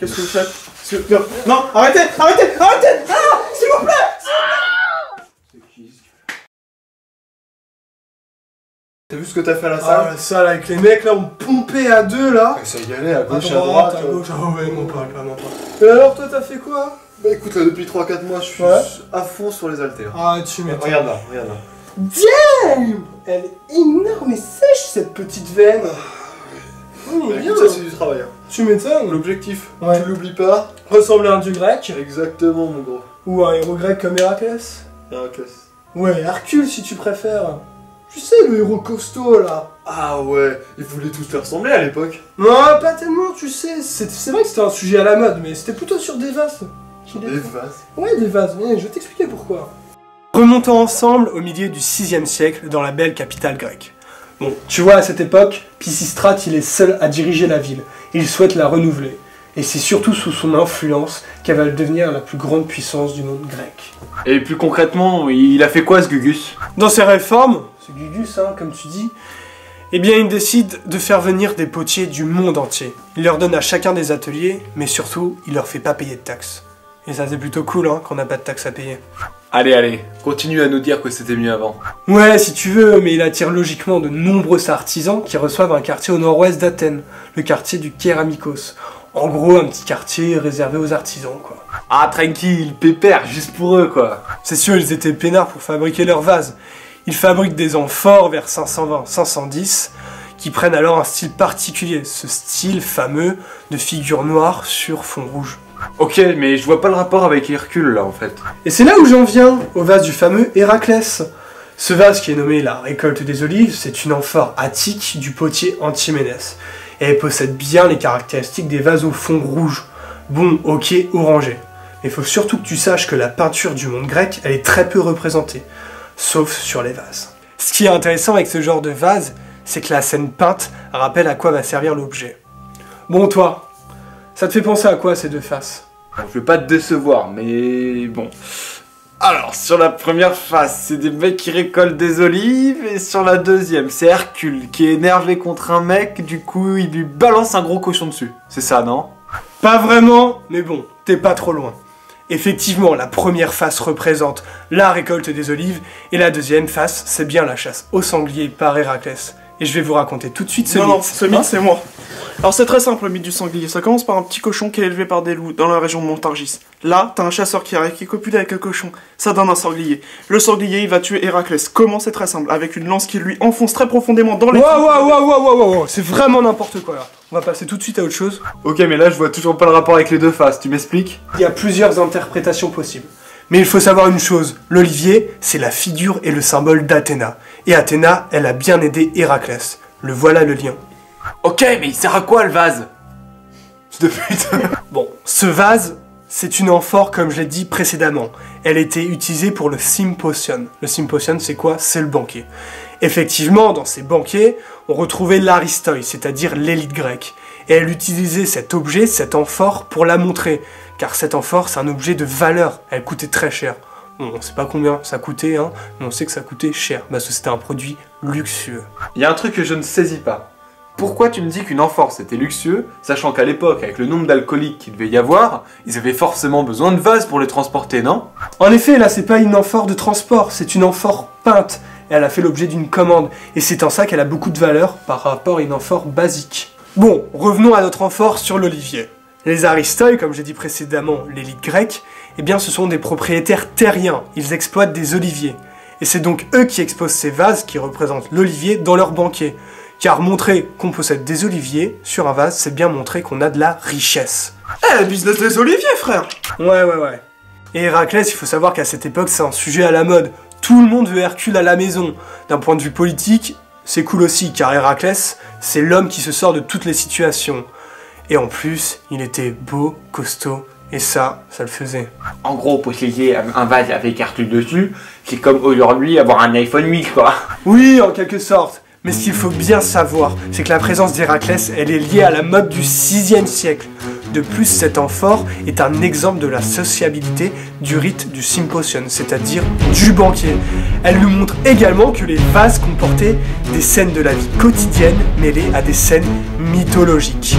Qu'est-ce que vous faites? Non, non, arrêtez, arrêtez, arrêtez! Ah, s'il vous plaît! T'as vu ce que t'as fait à la salle? Ah, la salle avec les mecs là, on pompait à deux là. Ça y allait, à gauche, à droite. À gauche, ah ouais, m'en parle pas, m'en parle. Et alors, toi, t'as fait quoi? Bah écoute, là, depuis 3-4 mois, je suis à fond sur les haltères. Ah, tu m'étonnes. Regarde là, regarde là. Damn! Elle est énorme et sèche cette petite veine. Bah, écoute, ça c'est du travail. Hein. Tu m'étonnes. L'objectif, ouais. Tu l'oublies pas. Ressembler à un dieu grec. Exactement, mon gros. Ou un héros grec comme Héraclès. Héraclès. Ouais, Hercule si tu préfères. Tu sais, le héros costaud là. Ah ouais, ils voulaient tous te ressembler à l'époque. Non, pas tellement, tu sais. C'est vrai que c'était un sujet à la mode, mais c'était plutôt sur des vases. Des vases? Ouais, des vases. Ouais, je vais t'expliquer pourquoi. Remontons ensemble au milieu du 6e siècle dans la belle capitale grecque. Bon, tu vois, à cette époque, Pisistrate, il est seul à diriger la ville. Il souhaite la renouveler. Et c'est surtout sous son influence qu'elle va devenir la plus grande puissance du monde grec. Et plus concrètement, il a fait quoi ce Gugus? Dans ses réformes, ce Gugus, hein, comme tu dis, eh bien il décide de faire venir des potiers du monde entier. Il leur donne à chacun des ateliers, mais surtout, il leur fait pas payer de taxes. Et ça c'est plutôt cool, hein, qu'on n'a pas de taxes à payer. Allez, allez, continue à nous dire que c'était mieux avant. Ouais, si tu veux, mais il attire logiquement de nombreux artisans qui reçoivent un quartier au nord-ouest d'Athènes, le quartier du Kéramikos. En gros, un petit quartier réservé aux artisans, quoi. Ah, tranquille, pépère, juste pour eux, quoi. C'est sûr, ils étaient peinards pour fabriquer leurs vases. Ils fabriquent des amphores vers 520-510, qui prennent alors un style particulier, ce style fameux de figure noire sur fond rouge. Ok, mais je vois pas le rapport avec Hercule, là, en fait. Et c'est là où j'en viens, au vase du fameux Héraclès. Ce vase qui est nommé la récolte des olives, c'est une amphore attique du potier Antiménès. Et elle possède bien les caractéristiques des vases au fond rouge. Bon, ok, orangé. Mais il faut surtout que tu saches que la peinture du monde grec, elle est très peu représentée. Sauf sur les vases. Ce qui est intéressant avec ce genre de vase, c'est que la scène peinte rappelle à quoi va servir l'objet. Bon, toi, ça te fait penser à quoi ces deux faces? Bon, je vais pas te décevoir, mais bon. Alors, sur la première face, c'est des mecs qui récoltent des olives, et sur la deuxième, c'est Hercule qui est énervé contre un mec, du coup, il lui balance un gros cochon dessus. C'est ça, non? Pas vraiment, mais bon, t'es pas trop loin. Effectivement, la première face représente la récolte des olives, et la deuxième face, c'est bien la chasse au sanglier par Héraclès. Et je vais vous raconter tout de suite ce mythe. Non, ce mythe, c'est moi. Alors c'est très simple le mythe du sanglier. Ça commence par un petit cochon qui est élevé par des loups dans la région de Montargis. Là, t'as un chasseur qui arrive, qui copule avec le cochon. Ça donne un sanglier. Le sanglier, il va tuer Héraclès. Comment? C'est très simple. Avec une lance qui lui enfonce très profondément dans les... Wow, c'est vraiment n'importe quoi là. On va passer tout de suite à autre chose. Ok, mais là, je vois toujours pas le rapport avec les deux faces, tu m'expliques? Il y a plusieurs interprétations possibles. Mais il faut savoir une chose, l'olivier, c'est la figure et le symbole d'Athéna. Et Athéna, elle a bien aidé Héraclès. Le voilà le lien. Ok, mais il sert à quoi le vase? De pute. Bon, ce vase, c'est une amphore comme je l'ai dit précédemment. Elle était utilisée pour le symposion. Le symposion, c'est quoi? C'est le banquet. Effectivement, dans ces banquets, on retrouvait l'aristoi, c'est-à-dire l'élite grecque. Et elle utilisait cet objet, cette amphore, pour la montrer. Car cette amphore, c'est un objet de valeur. Elle coûtait très cher. Bon, on sait pas combien ça coûtait, hein, mais on sait que ça coûtait cher, parce que c'était un produit luxueux. Il y a un truc que je ne saisis pas. Pourquoi tu me dis qu'une amphore c'était luxueux, sachant qu'à l'époque, avec le nombre d'alcooliques qu'il devait y avoir, ils avaient forcément besoin de vases pour les transporter, non? En effet, là, c'est pas une amphore de transport, c'est une amphore peinte. Et elle a fait l'objet d'une commande, et c'est en ça qu'elle a beaucoup de valeur par rapport à une amphore basique. Bon, revenons à notre amphore sur l'olivier. Les aristoi, comme j'ai dit précédemment, l'élite grecque, eh bien ce sont des propriétaires terriens, ils exploitent des oliviers. Et c'est donc eux qui exposent ces vases qui représentent l'olivier dans leur banquet. Car montrer qu'on possède des oliviers sur un vase, c'est bien montrer qu'on a de la richesse. Eh, business des oliviers, frère! Ouais. Et Héraclès, il faut savoir qu'à cette époque, c'est un sujet à la mode. Tout le monde veut Hercule à la maison. D'un point de vue politique, c'est cool aussi, car Héraclès, c'est l'homme qui se sort de toutes les situations. Et en plus, il était beau, costaud, et ça le faisait. En gros, posséder un vase avec Hercule dessus, c'est comme aujourd'hui avoir un iPhone 8, quoi. Oui, en quelque sorte. Mais ce qu'il faut bien savoir, c'est que la présence d'Héraclès, elle est liée à la mode du 6e siècle. De plus, cette amphore est un exemple de la sociabilité du rite du symposion, c'est-à-dire du banquet. Elle nous montre également que les vases comportaient des scènes de la vie quotidienne mêlées à des scènes mythologiques.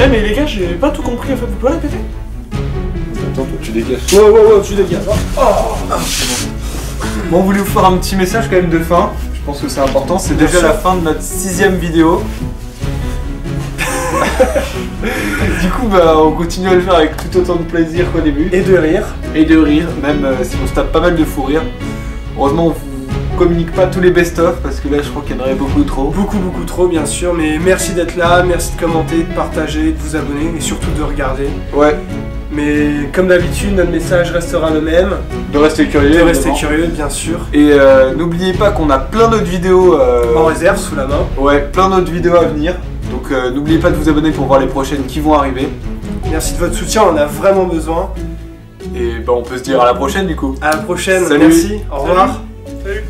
Eh mais les gars, j'ai pas tout compris en fait, vous pouvez répéter? Attends, toi tu dégages. Ouais, tu dégages. Bon, on voulait vous faire un petit message quand même de fin. Je pense que c'est important. C'est déjà la fin de notre 6ème vidéo. Du coup, bah, on continue à le faire avec tout autant de plaisir qu'au début. Et de rire. Et de rire, même si on se tape pas mal de fou rire. Heureusement, on vous communique pas tous les best-of parce que là, je crois qu'il y en aurait beaucoup trop. Beaucoup trop, bien sûr. Mais merci d'être là, merci de commenter, de partager, de vous abonner et surtout de regarder. Ouais. Mais comme d'habitude, notre message restera le même. De rester curieux. De rester évidemment. curieux, bien sûr. Et n'oubliez pas qu'on a plein d'autres vidéos. En réserve, sous la main. Ouais, plein d'autres vidéos à venir. Donc n'oubliez pas de vous abonner pour voir les prochaines qui vont arriver. Merci de votre soutien, on en a vraiment besoin. Et bah on peut se dire à la prochaine du coup. À la prochaine, Salut. merci, au revoir. Salut.